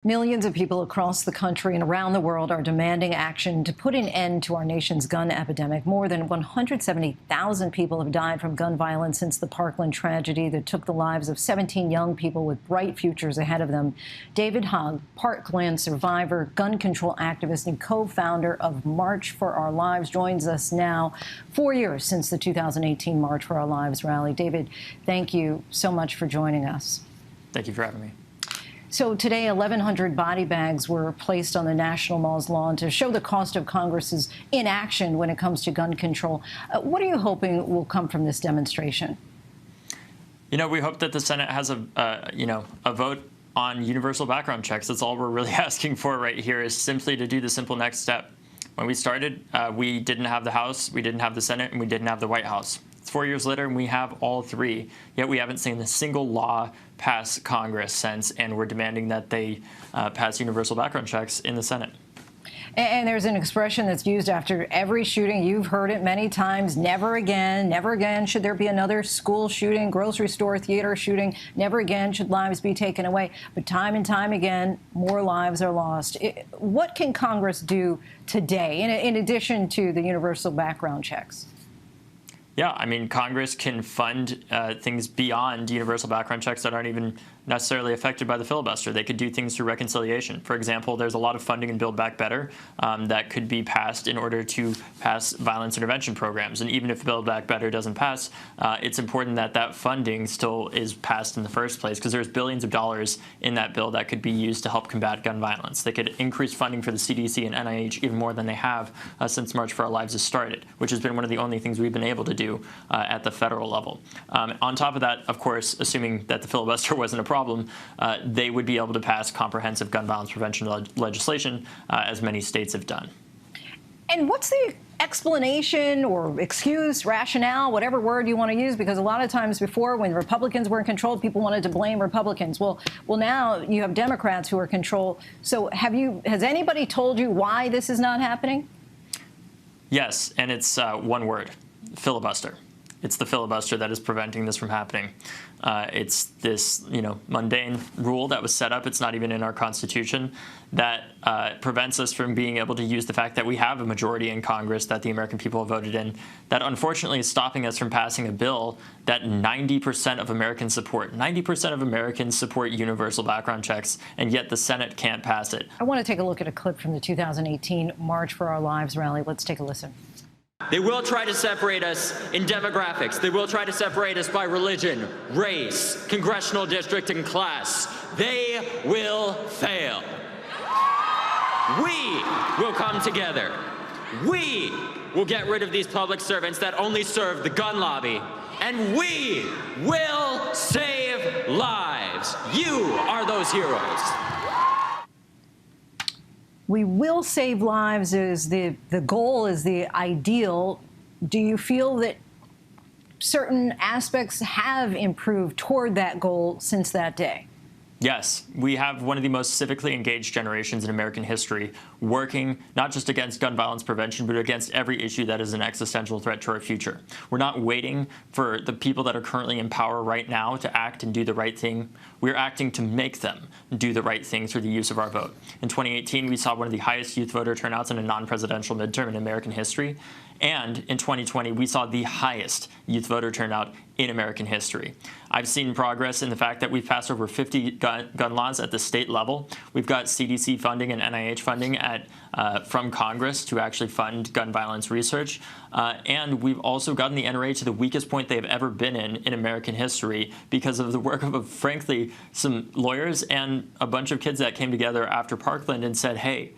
Millions of people across the country and around the world are demanding action to put an end to our nation's gun epidemic. More than 170,000 people have died from gun violence since the Parkland tragedy that took the lives of 17 young people with bright futures ahead of them. David Hogg, Parkland survivor, gun control activist, and co-founder of March for Our Lives, joins us now 4 years since the 2018 March for Our Lives rally. David, thank you so much for joining us. Thank you for having me. So today, 1,100 body bags were placed on the National Mall's lawn to show the cost of Congress's inaction when it comes to gun control. What are you hoping will come from this demonstration? You know, we hope that the Senate has a vote on universal background checks. That's all we're really asking for right here, is simply to do the simple next step. When we started, we didn't have the House, we didn't have the Senate, and we didn't have the White House. It's 4 years later, and we have all three, yet we haven't seen a single law pass Congress since, and we're demanding that they pass universal background checks in the Senate. And there's an expression that's used after every shooting. You've heard it many times. Never again should there be another school shooting, grocery store, theater shooting. Never again should lives be taken away. But time and time again, more lives are lost. What can Congress do today, in addition to the universal background checks? Yeah, I mean, Congress can fund things beyond universal background checks that aren't even necessarily affected by the filibuster. They could do things through reconciliation. For example, there's a lot of funding in Build Back Better that could be passed in order to pass violence intervention programs. And even if Build Back Better doesn't pass, it's important that that funding still is passed in the first place, because there's billions of dollars in that bill that could be used to help combat gun violence. They could increase funding for the CDC and NIH even more than they have since March for Our Lives has started, which has been one of the only things we've been able to do at the federal level. On top of that, of course, assuming that the filibuster wasn't a problem, they would be able to pass comprehensive gun violence prevention legislation, as many states have done. And what's the explanation or excuse, rationale, whatever word you want to use? Because a lot of times before, when Republicans were in control, people wanted to blame Republicans. Well, now you have Democrats who are in control. So has anybody told you why this is not happening? Yes, and it's one word: filibuster. It's the filibuster that is preventing this from happening. It's this, mundane rule that was set up. It's not even in our Constitution, that prevents us from being able to use the fact that we have a majority in Congress that the American people have voted in, that unfortunately is stopping us from passing a bill that 90% of Americans support. 90% of Americans support universal background checks, and yet the Senate can't pass it. I want to take a look at a clip from the 2018 March for Our Lives rally. Let's take a listen. They will try to separate us in demographics. They will try to separate us by religion, race, congressional district, and class. They will fail. We will come together. We will get rid of these public servants that only serve the gun lobby. And we will save lives. You are those heroes. We will save lives is the goal, is the ideal. Do you feel that certain aspects have improved toward that goal since that day? Yes, we have one of the most civically engaged generations in American history, working not just against gun violence prevention, but against every issue that is an existential threat to our future. We're not waiting for the people that are currently in power right now to act and do the right thing. We're acting to make them do the right thing through the use of our vote. In 2018, we saw one of the highest youth voter turnouts in a non-presidential midterm in American history. And in 2020, we saw the highest youth voter turnout in American history. I've seen progress in the fact that we've passed over 50 gun laws at the state level. We've got CDC funding and NIH funding from Congress to actually fund gun violence research. And we've also gotten the NRA to the weakest point they've ever been in American history because of the work of, frankly, some lawyers and a bunch of kids that came together after Parkland and said, hey,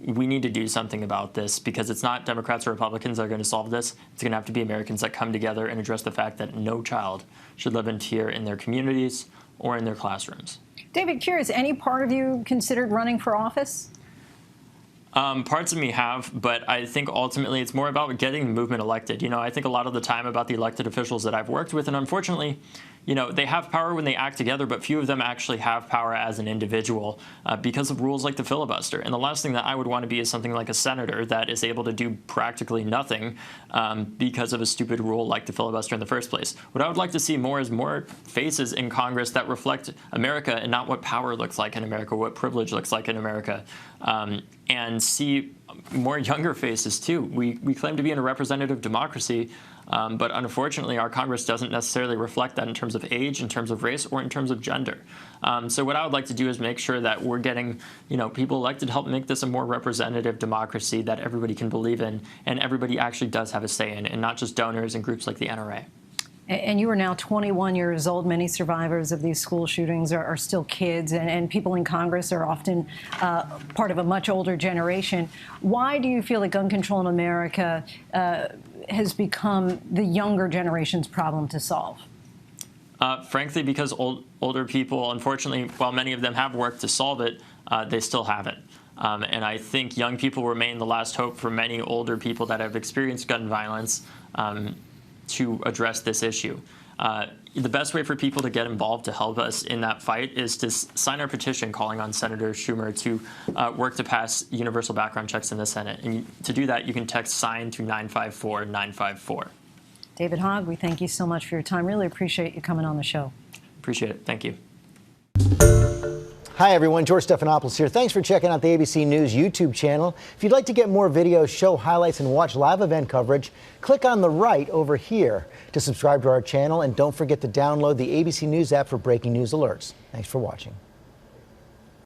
we need to do something about this, because it's not Democrats or Republicans that are going to solve this. It's going to have to be Americans that come together and address the fact that no child should live in fear in their communities or in their classrooms. David, curious, any part of you considered running for office? Parts of me have, but I think ultimately it's more about getting the movement elected. I think a lot of the time about the elected officials that I've worked with, and unfortunately, they have power when they act together, but few of them actually have power as an individual because of rules like the filibuster. And the last thing that I would want to be is something like a senator that is able to do practically nothing because of a stupid rule like the filibuster in the first place. What I would like to see more is more faces in Congress that reflect America and not what power looks like in America, what privilege looks like in America, and see more younger faces too. We claim to be in a representative democracy, but unfortunately our Congress doesn't necessarily reflect that in terms of age, in terms of race, or in terms of gender. So what I would like to do is make sure that we're getting people elected to help make this a more representative democracy that everybody can believe in and everybody actually does have a say in, and not just donors and groups like the NRA. And you are now 21 years old. Many survivors of these school shootings are still kids, and people in Congress are often part of a much older generation. Why do you feel that gun control in America has become the younger generation's problem to solve? Frankly, because older people, unfortunately, while many of them have worked to solve it, they still haven't. And I think young people remain the last hope for many older people that have experienced gun violence to address this issue. The best way for people to get involved to help us in that fight is to sign our petition calling on Senator Schumer to work to pass universal background checks in the Senate. And to do that, you can text SIGN to 954-954. David Hogg, we thank you so much for your time. Really appreciate you coming on the show. Appreciate it. Thank you. Hi, everyone. George Stephanopoulos here. Thanks for checking out the ABC News YouTube channel. If you'd like to get more videos, show highlights, and watch live event coverage, click on the right over here to subscribe to our channel. And don't forget to download the ABC News app for breaking news alerts. Thanks for watching.